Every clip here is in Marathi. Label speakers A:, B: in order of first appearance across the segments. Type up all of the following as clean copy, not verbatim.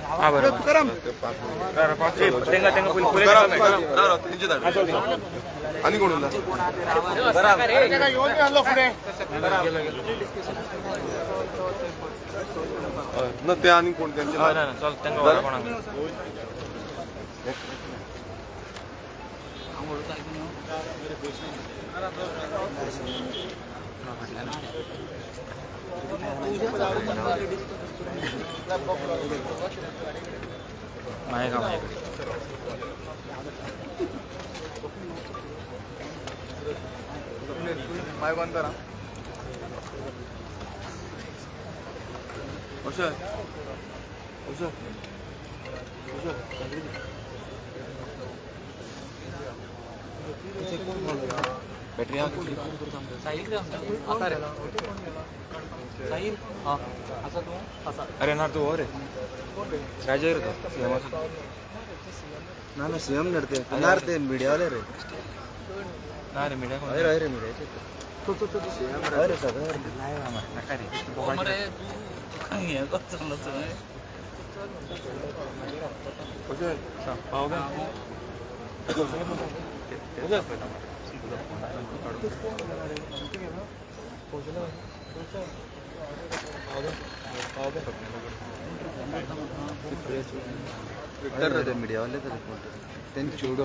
A: हाँ बराबर
B: आणि कोण होता ना ते आणि कोण त्यांचे
A: चल त्यांना कोणा माय का
B: माय बंद करा
A: अरे ना तू अरे राजा
C: ना सीएम नडते ते मीडिया वाले रे
A: ना रे मीडिया
C: अरे मीडिया सीएम अरे सगळं
A: नका
C: रे मीडिया वाले तर त्यांची शेवटी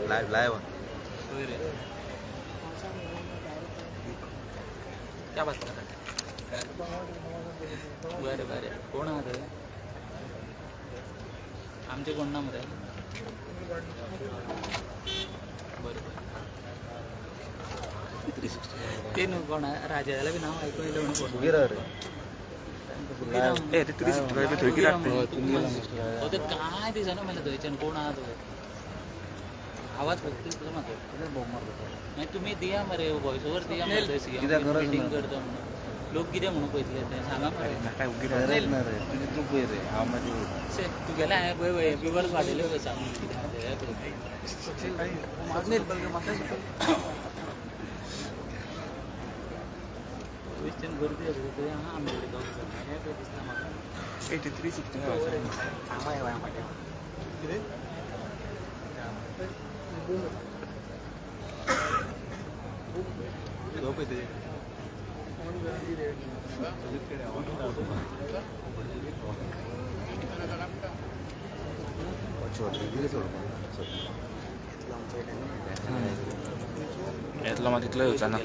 C: लाईव्ह
A: क्या बात बरे बरे कोण आहात आमचे कोण नाम रे बरोबर ते नु कोण राजाला बी नाव ऐकू येईल म्हणून
C: गिरा रे
A: ए ते 365 थोडी लागते काय दिसा ना मला द्यायचं कोण आहात आवाज फक्त तुला माहिती नाही तुम्ही दिया मरे व्हॉइस ओव्हर दिया मीटिंग करतो लोक किती म्हणून पळतले ते सांगा काय
C: तुझी चूक रे आम्हाला
A: तू गेला विवर वाढले कसं क्वेश्चन गर्दी आहे हां आम्ही 360 यातला मग तिथलं होता ना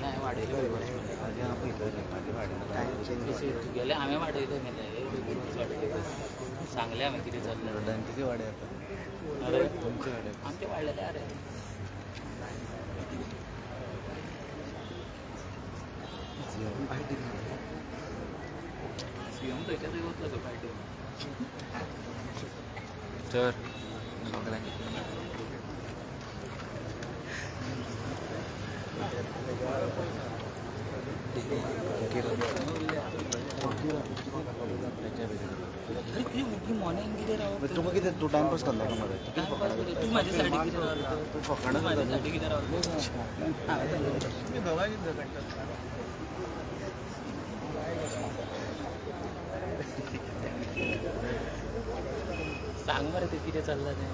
A: गेले आम्ही वाढवतो चांगले आम्ही किती चाललं
C: किती वाडे आता
A: अरे आमचे वाढले अरे सीएम तो याच्यात होतलं का पार्टी तर
C: तू किती तू टाइमपास करला का मध्ये
A: तू माझ्यासाठी किती राहिला
C: तू पकडा
A: माझ्यासाठी किती राहिला सांग बरं ते किती चाललं
C: ते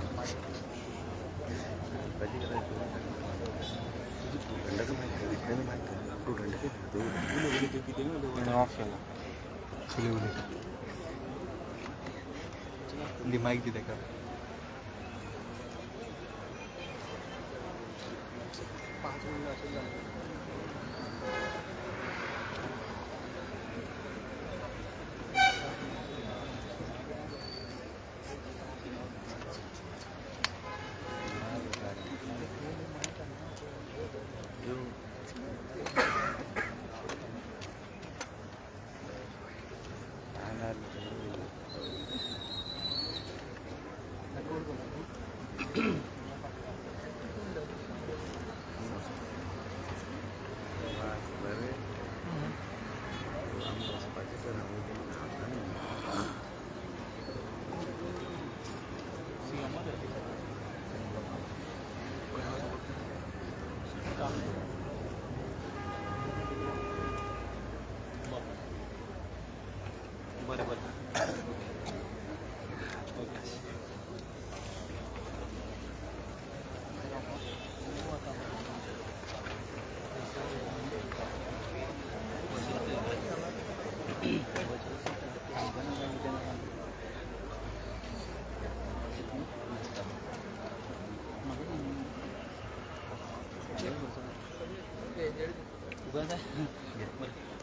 C: माईक दिले का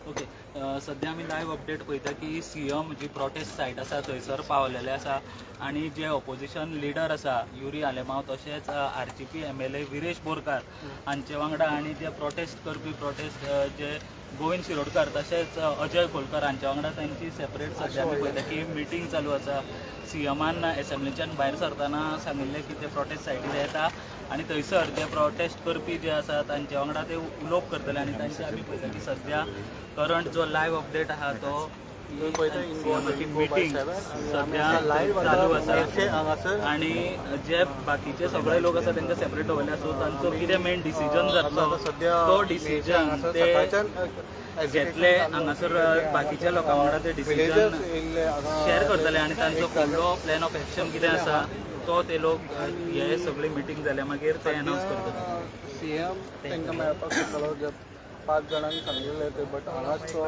A: ओके सध्या आमी लायव्ह अपडेट पळयता की सीएम जी प्रोटेस्ट सायट आसा थंयसर पावलेले आसा आनी जे ऑपोजिशन लिडर आसा युरी आलेमांव तशेंच आरजीपी MLA विरेश बोरकार हांचे वांगडा आनी जे प्रोटेस्ट करपी जे गोविंद शिरोडकर तशेंच अजय खोलकर हांचे वांगडा तांची सेपरेट सध्या आमी पळयता की मिटींग चालू आसा सीएमान एसेंब्लीच्यान भायर सरतना सांगिल्लें की ते प्रोटेस्ट सायटीर येता आनी थंयसर जे प्रोटेस्ट करपी जे आसा तांचे वांगडा ते उलोवप करतले आनी तांचे आमी पळयता की सध्या करंट जो लायव्ह अपडेट आहा तो मिटींग सध्या चालू आसा आनी जे बाकीचे सगळे लोक आसा तांकां सेपरेट दवरले सो तांचो कितें मेन डिसिजन जातलो तो डिसिजन ते घेतले हांगासर बाकीच्या लोकां वांगडा ते डिसिजन शेअर करतले आनी तांचो फुडलो प्लॅन ऑफ एक्शन कितें आसा तो ते लोक हे सगळे मिटींग जाल्या मागीर ते अनावन्स करतले
C: सीएम तांकां मेळपाक शकतलो जे 5 जाणांनी सांगिल्लें ते बट हांगाच तो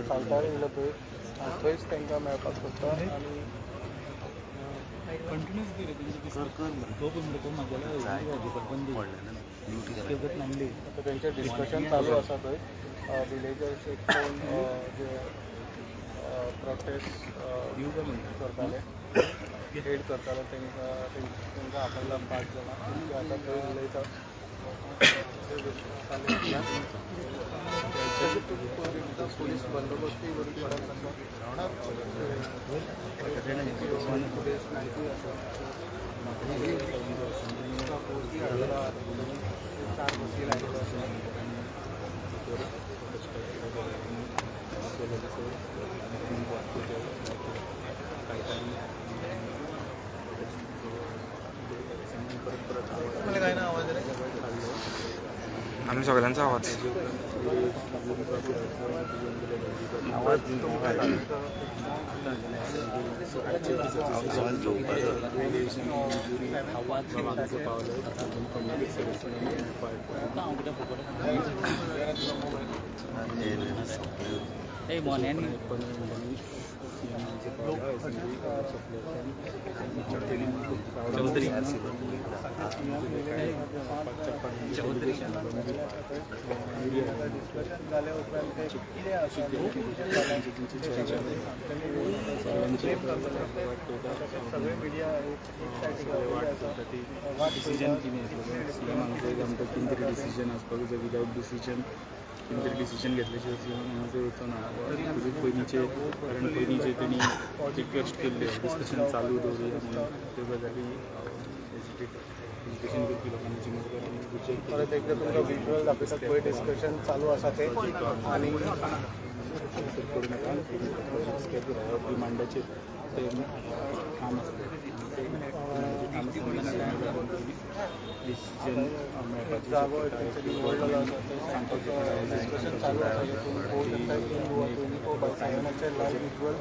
C: सावकार येयलो पळय थंयच तांकां मेळपाक शकता आनी तेंचें डिस्कशन चालू आसा थंय विलेजर्स एक कोण जे प्रोटेस्ट करताले हेड करताले तांकां आपयला 5 जाणां आतां थंय उलयता पुलीस बंदोबस्ती बरी कडक आसा पुलीस नायकी आसा 4 बसी लायल्यो आसा काय ना आवाज रे
B: आम्ही सगळ्यांचा आवाज
A: चौधरी
C: झाल्या उपरांत ते कितें आसा सगळे मिडिया एक
D: डिसिजन कितें सीएम हांगा आमकां कितें तरी डिसिजन आसपाक जाय विदावट डिसिजन कितें तरी डिसिजन घेतल्या शिवाय सीएम हांगासर वचो ना तुजे पयलींचे कारण पयलींचे तेणी रिक्वेस्ट केल्ले डिस्कशन चालू दवरया म्हणून त्यो गजाली एज्युकेशन करपी लोकांची मदत
C: परत एकदा तुमकां विज्युअल दाखयता पळय डिस्कशन चालू आसा ते आनी
D: करूं नाका डिमांडाचेर ते काम आसता डिसिजन मेळपाचें
C: जागो निवडलेलो आसा ते सांगपाक डिस्कशन चालू आसा लायव्ह विज्युअल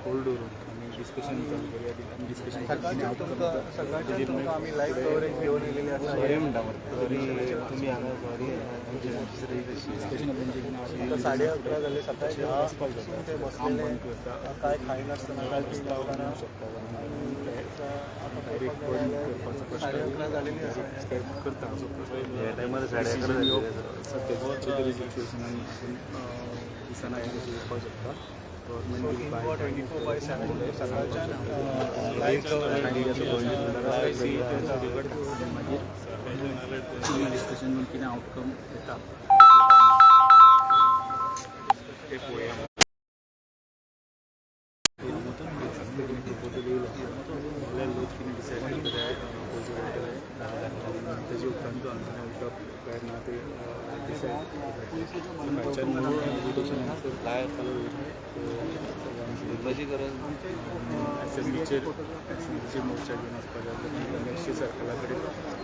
D: होल्ड दवरून आमी डिस्कशन चालू करूया डिस्कशन
C: सगळ्यांचे तुमकां आमी लायव्ह कवरेज घेवन येयलेले आसा
D: तुमी हांगा
C: सॉरी 11:30 जाले सकाळी 10 पासून ते बसलेले काय खायनासतना काय पिनासतना जालेली आसा
D: करता सद्याच्या सिच्युएशनान दिसाना येवपाक शकता गव्हर्मेंट
C: 24/7 सकाळच्यान लायव्ह
D: मागीर डिस्कशन कितें आउटकम येता ते पळोवया प्रपोजल येयलो जाल्यार लोक कितें डिसायड करता तेजे उपरांत आमकां उठप काय ना ते डिसायड सकाळच्यान एज्युकेशन हांगासर चालू एसएससीचेर मोर्चा घेवन वचपाक जाय एससी सर्कला कडेन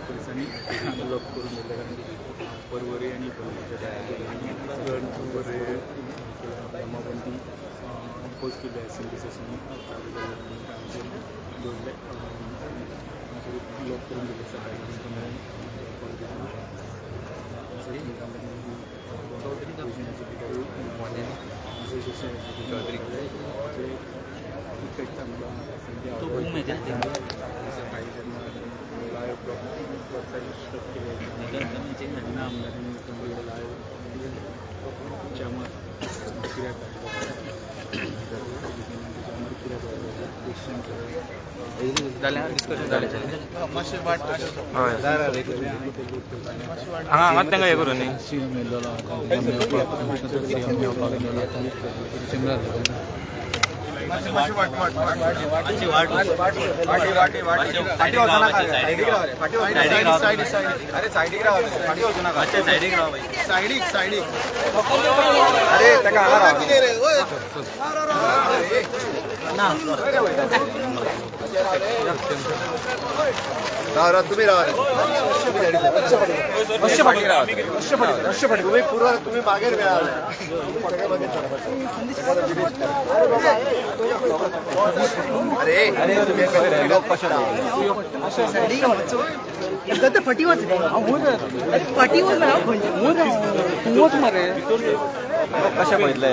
D: पुलिसांनी लॉक करून दवरले कारण परवरी आनी जमाबंदी इम्पोज केल्ली एसएमसीनी दवरले लॉक करून दवरले
A: तो बूम आहे त्या
B: हांगा तांकां हे करून न्ही
E: तुम्ही पूर्व तुम्ही मागे कशा बघितलं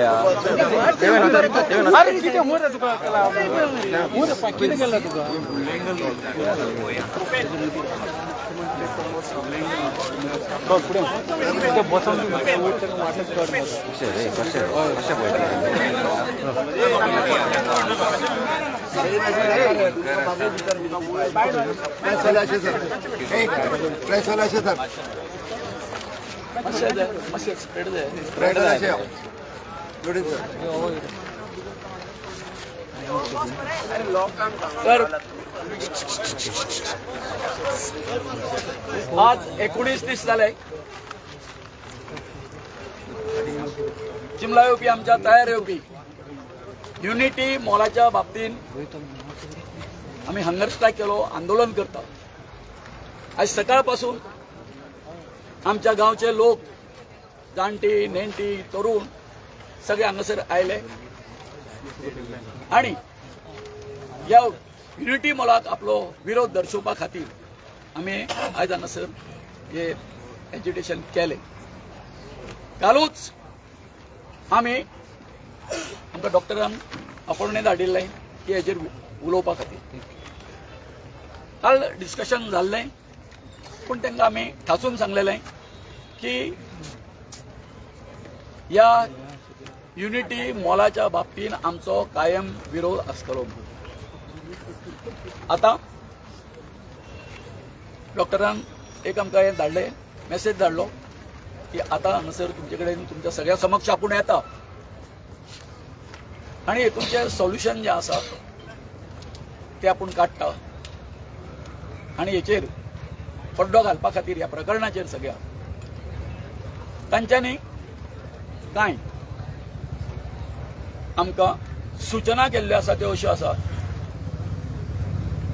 F: आज 19 झाले चिमला येवपी आमच्या तयार येवपी युनिटी मॉलाच्या बाबतीत आम्ही हंगर स्ट्राईक केलो आंदोलन करता आज सकाळपासून आमच्या गावचे लोक जाणटी नेणटी तरुण सगळे हांगासर आयले आणि या युनिटी मॉलाक आपलो विरोध दर्शोवपा खातीर आम्ही आज हांगासर हे एज्युटेशन केले कालूच आम्ही आमकां डॉक्टरान अपॉइंटमेंट धाडिल्लें की हेजेर उलोवपा खातीर काल डिस्कशन जाल्लें पूण तांकां आमी ठासून सांगलेलें की या युनिटी मॉलाच्या बाबतीन आमचो कायम विरोध आसतलो आता डॉक्टरान एक आमकां हें धाडलें मेसेज धाडलो की आता हांगासर तुमचे कडेन तुमच्या सगळ्या समक्ष आपूण येता आनी हेतूंचें सोल्युशन जें आसा तें आपूण काडटा आनी हेचेर पड्डो घालपा खातीर ह्या प्रकरणाचेर सगळ्या तांच्यांनी कांय आमकां सूचना केल्ल्यो आसा त्यो अश्यो आसा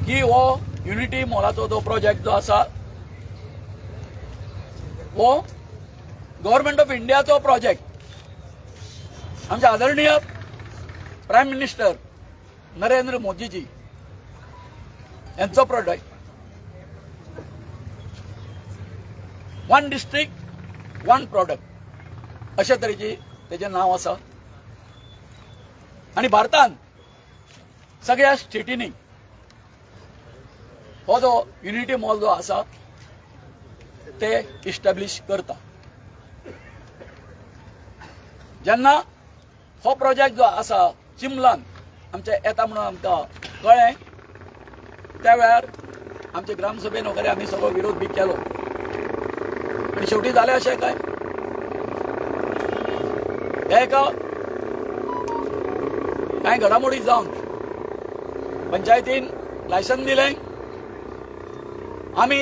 F: की हो युनिटी मॉलाचो जो प्रोजेक्ट जो आसा हो गव्हर्नमेंट ऑफ इंडियाचो प्रोजेक्ट आमचे आदरणीय प्रायम मिनिस्टर नरेंद्र मोदीजी यांचो project one district one product अशा तरेची तेजें नांव आसा आनी भारतान सगळ्या स्टेटींनी हो जो युनिटी मॉल जो आसा ते इस्टॅब्लिश करता जेन्ना हो प्रोजेक्ट जो आसा चिमलान आमचे येता म्हणून आमकां कळ्ळें त्या वेळार आमचे ग्रामसभेन वगैरे आमी सगळो विरोध बी केलो आनी शेवटी जालें अशें काय हे एका कांय घडामोडी जावन पंचायतीन लायसन दिलें आमी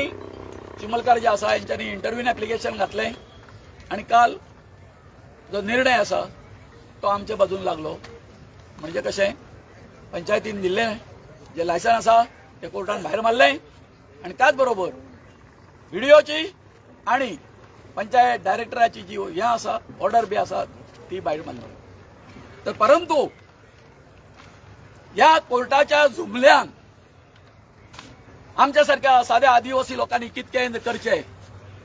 F: चिमलकार जे आसा हेंच्यांनी इंटरव्यून एप्लिकेशन घातलें आनी काल जो निर्णय आसा तो आमच्या बाजून लागलो. म्हणजे कशें पंचायतीन दिल्लें जे लायसन आसा ते कोर्टान भायर मारलें आनी त्याच बरोबर व्हिडिओची आणि पंचायत डायरेक्टराची जी हें आसा ऑर्डर बी आसा ती भायर मारली. तर परंतु या कोर्टाच्या जुमल्यान आमच्या सारख्या साध्या आदिवासी लोकांनी कितके करचे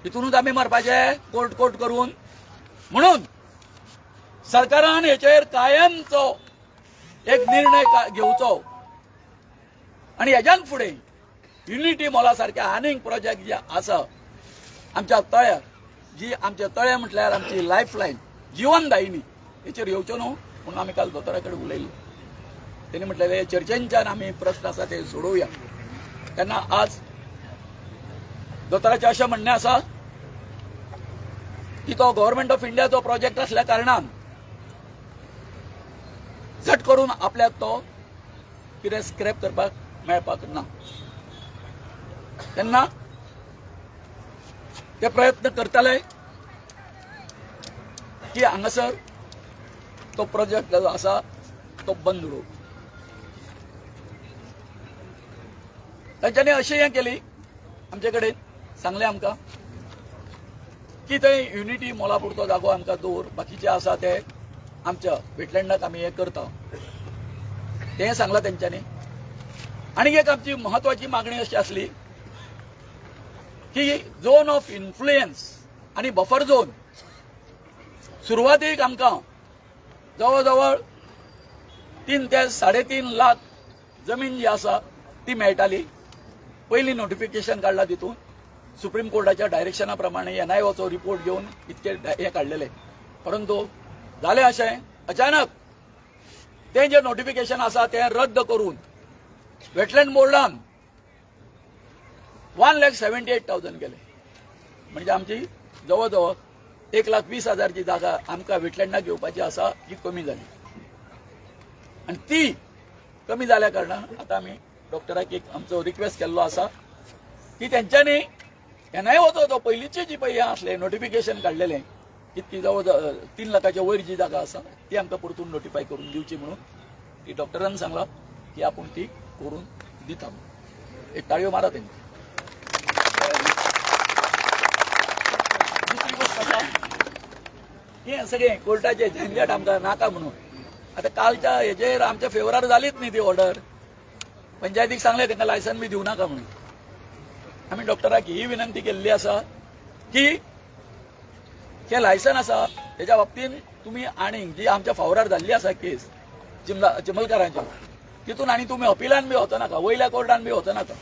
F: हितूनच आमी मरपाचे कोर्ट करून. म्हणून सरकारान हेचेर कायमचो एक निर्णय घेवचो आणि हेच्यान फुडें युनिटी मॉला सारख्या आनीक प्रोजेक्ट जे आसा आमच्या तळ्यार जी आमचे तळे म्हटल्यार आमची लायफलायन जीवनदायिनी हेचेर येवच्यो न्हू म्हणून आमी काल दोतोरा कडेन उलयले. तेणी म्हटलेले चर्चेंच्यान आमी प्रश्न आसा ते सोडोवया. तेन्ना आज दोतोराचें अशें म्हणणें आसा की तो गव्हर्नमेंट ऑफ इंडियाचो प्रोजेक्ट आसल्या कारणान झट करून आपल्याक तो कितें स्क्रॅप करपाक मेळपाक ना. तेन्ना ते प्रयत्न करतले की हांगासर तो प्रोजेक्ट जो आसा तो बंद उडोवप. तांच्यांनी अशी हें केली आमचे कडेन सांगलें आमकां की थंय युनिटी मॉला पुरतो जागो आमकां दवर बाकीचे आसा ते आमच्या वेटलँडाक आमी हें करता तें सांगलां तेंच्यांनी. आनी एक आमची म्हत्वाची मागणी अशी आसली की झोन ऑफ इन्फ्लुएन्स आणि बफर झोन सुरवातीक आमकां जवळ जवळ 3 ते 3.5 लाख जमीन जी आसा ती मेळटाली. पयलीं नोटिफिकेशन काडला तितून सुप्रीम कोर्टाच्या डायरेक्शना प्रमाणे NIOचो रिपोर्ट घेवन इतके हे काडलेले. परंतु जालें अशें अचानक तें जें नोटिफिकेशन आसा तें रद्द करून वेटलँड बोर्डान 1,78,000 केले. म्हणजे आमची जवळ जवळ 1,20,000 जी जागा आमकां वेटलँडाक घेवपाची आसा ती कमी जाली. आणि ती कमी जाल्या कारणान आतां आमी डॉक्टराक एक आमचो रिक्वेस्ट केल्लो आसा की तेंच्यांनी NIOचो जो पयलींची जी पळय हें आसलें नोटिफिकेशन काडलेलें कितकी जवळ 3 लाखाच्या वयर जी जागा आसा ती आमकां परतून नोटिफाय करून दिवची म्हणून ती डॉक्टरान सांगलां की आपूण ती करून दिता. एक ताळयो मारा तेंची. दुसरी गोष्ट आसा हें सगळें कोर्टाचें झंझट आमकां नाका म्हणून. आतां कालच्या हेचेर आमच्या फेवरार जालीच न्ही ती ऑर्डर. पंचायतीक सांगलें तांकां लायसन बी दिवं नाका म्हणून. आमी डॉक्टराक ही विनंती केल्ली आसा की हे लायसन आसा तेच्या बाबतींत तुमी आनीक जी आमच्या फावरार जाल्ली आसा केस चिमलकारांची तितून आनी तुमी अपिलान बी वचो नाका वयल्या कोर्टान बी वचो नाका.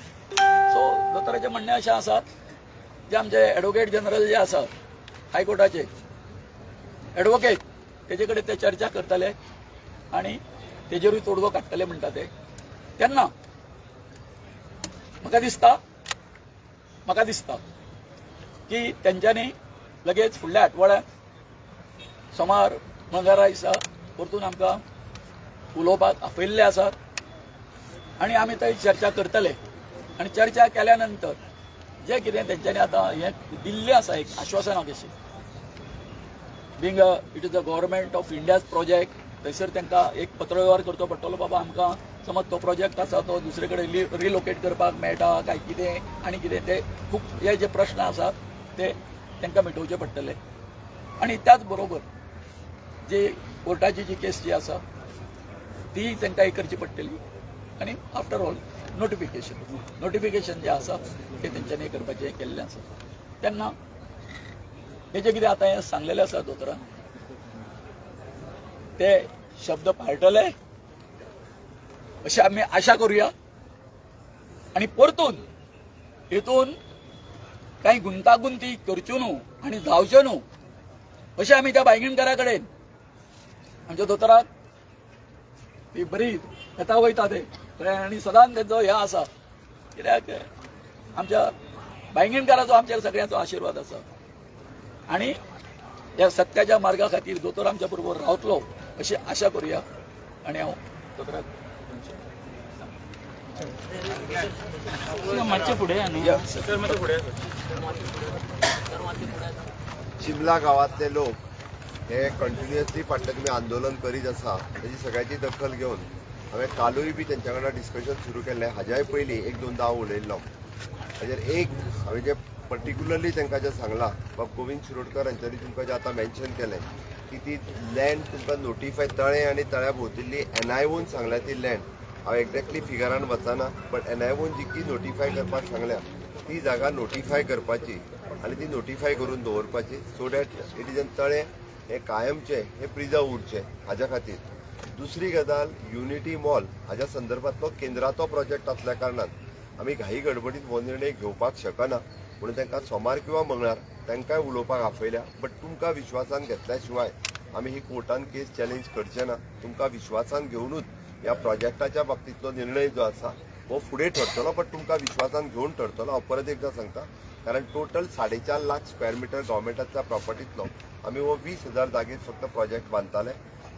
F: सो दोतोराचें म्हणणें अशें आसा जे आमचे एडवोकेट जनरल जे आसा हायकोर्टाचे एडवोकेट तेजे कडेन ते चर्चा करतले आनी तेजेरूय तोडगो काडटले म्हणटा ते. तेन्ना म्हाका दिसता की तेंच्यांनी लगेच फुडल्या आठवड्यात सोमार मंगळारा दिसा परतून आमकां उलोवपाक आपयल्ले आसात आनी आमी थंय चर्चा करतले. आनी चर्चा केल्या नंतर जे कितें तेंच्यांनी आतां हें दिल्लें आसा एक आश्वासना कशी being it is a government of India's project थंयसर तांकां एक पत्रव्यवहार करचो पडटलो. बाबा आमकां समज तो प्रोजेक्ट आसा तो दुसरे कडेन रिलोकेट करपाक मेळटा काय कितें आनी कितें ते खूब हे जे प्रश्न आसात ते तांकां मिटोवचे पडटले. आनी त्याच बरोबर जी कोर्टाची जी केस जी आसा ती तांकां हे करची पडटली. आनी आफ्टर ऑल नोटिफिकेशन जे आसा ते तेंच्यांनी करपाचें केल्लें आसा. तेन्ना हेजें कितें आतां हें सांगलेलें आसा दोतोरान ते शब्द पाळटले अशी आमी आशा करूया. आनी परतून हेतून कांय गुंतागुंती करच्यो न्हू आनी जावच्यो न्हू अशें आमी त्या बायगीणकारा कडेन आमच्या दोतोराक ती बरी येता वयता ते आनी सदांच तेंचो हें आसा कित्याक आमच्या बायगीणकाराचो आमच्या सगळ्यांचो आशिर्वाद आसा. आनी ह्या सत्याच्या मार्गा खातीर दोतोर आमच्या बरोबर रावतलो अशी आशा करूया. आनी हांव दोतोराक
A: मातशें फुडें आनी
E: चिमला गावातले लोक हे कंटिन्युअसली फाटल्या तुम्ही आंदोलन करीत आसा त्याची सगळ्याची दखल घेवन हांवें कालूय बी तेंच्या वांगडा डिस्कशन सुरू केल्लें. हाज्याय पयलीं एक दोनदा हांव उलयल्लो. हाजेर एक हांवें जे पर्टिक्युलरली तांकां जें सांगलां बाब गोविंद शिरोडकर हांच्यांनी तुमकां जें आतां मेन्शन केलें की ती लँड तुमकां नोटिफाय तळें आनी तळ्या भोंवतणी NIOन सांगल्या ती लँड. हांव एक्झॅक्टली फिगरान वचना बट NIOन जी नोटिफाय करपाक सांगल्या ती जागा नोटिफाय करपाची आनी ती नोटिफाय करून दवरपाची so that it is an तळें हे कायमचे हे प्रिजर्व उरचे हाज्या खातीर. दुसरी गजाल युनिटी मॉल हाज्या संदर्भांतलो केंद्राचो प्रोजेक्ट आसल्या कारणान आमी घाई गडबडीत हो निर्णय घेवपाक शकना म्हणून तांकां सोमार किंवा मंगळार तांकांय उलोवपाक आपयल्या. बट तुमकां विश्वासान घेतल्या शिवाय आमी ही कोर्टान केस चॅलेंज करचे ना. तुमकां विश्वासान घेवनूच ह्या प्रोजेक्टाच्या बाबतींतलो निर्णय जो आसा हो फुडें ठरतलो बट तुमकां विश्वासान घेवन ठरतलो. हांव परत एकदां सांगता कारण टोटल 4.5 लाख स्क्वेअर मिटर गव्हर्मेंटाच्या प्रॉपर्टींतलो आमी हो 20,000 जागेर फक्त प्रोजेक्ट बांदताले.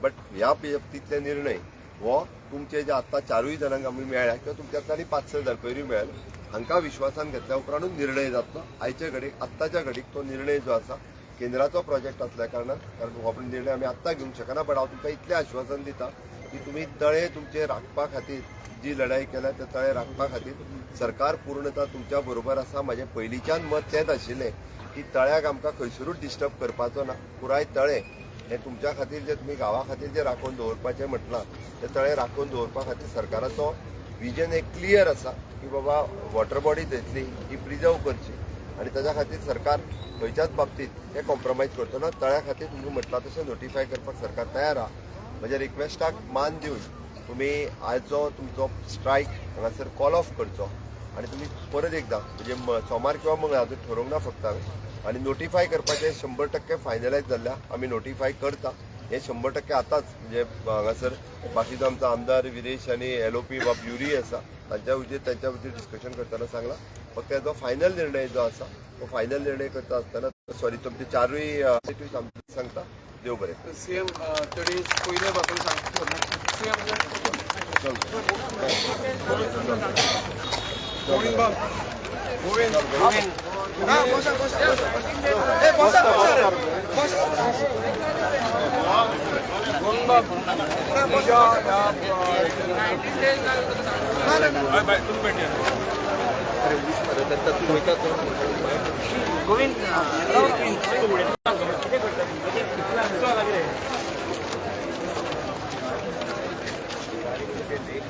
E: बट ह्या बाबतींतले निर्णय हो तुमचे जे आतां 4 जाणांक आमी मेळ्ळ्या किंवा तुमच्यातल्यानी 5-6 जाण पयलीं मेळ्ळे हांकां विश्वासान घेतल्या उपरांतूच निर्णय जातलो. आयचे घडीक आत्ताच्या घडीक तो निर्णय जो आसा केंद्राचो प्रोजेक्ट आसल्या कारणान कारण हो निर्णय आमी आत्तां घेवंक शकना. बट हांव तुमकां इतलें आश्वासन दिता की तुमी तळे तुमचे राखपा खातीर जी लढाई केल्या ते तळे राखपा खातीर सरकार पूर्णता तुमच्या बरोबर आसा. म्हाजें पयलींच्यान मत तेंच आशिल्लें की तळ्याक आमकां खंयसरूच डिस्टर्ब करपाचो ना. पुराय तळें हे तुमच्या खातीर जे तुमी गांवा खातीर जे राखून दवरपाचें म्हटलां ते तळे राखून दवरपा खातीर सरकाराचो विजन एक क्लियर आसा की बाबा वॉटर बॉडी घेतली ही प्रिजर्व करची आनी ताच्या खातीर सरकार खंयच्याच बाबतींत हे कॉम्प्रोमायज करचो ना. तळ्या खातीर तुमकां म्हटलां तशें नोटिफाय करपाक सरकार तयार आहा. म्हज्या रिक्वेस्टाक मान दिवन तुमी आयचो तुमचो स्ट्रायक हांगासर कॉल ऑफ करचो आनी तुमी परत एकदां म्हणजे सोमार किंवा मंगळार ठरोवंक ना फक्त हांवें आनी नोटिफाय करपाचें 100% फायनलायज जाल्ल्या आमी नोटिफाय करता. हे 100% आतांच म्हणजे हांगासर बाकीचो आमचो आमदार विरेश आनी LOP बाब युरी आसा तांच्या भितर डिस्कशन करतना सांगला फक्त हेजो फायनल निर्णय जो आसा तो फायनल निर्णय करता आसतना सॉरी तुमचे 4य सांगता. देव बरें.
C: CM तरी पयले बाबतींत सांगता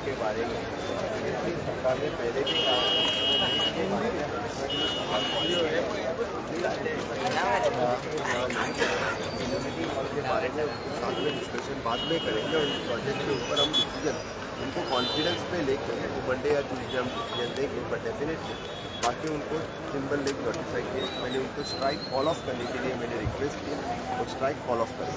E: के बारे में सरकार ने पहले भी कहा के बारे में साथ में डिस्कशन बाद में करेंगे और इस प्रोजेक्ट के ऊपर हम डिसीजन उनको कॉन्फिडेंस पे लेकर वो मंडे या ट्यूजडे हम डिसीजन देंगे. बट डेफिनेटली बाकी उनको सिंबल लेक नोटिफाई किया. मैंने उनको स्ट्राइक कॉल ऑफ करने के लिए मैंने रिक्वेस्ट की और स्ट्राइक कॉल ऑफ करें.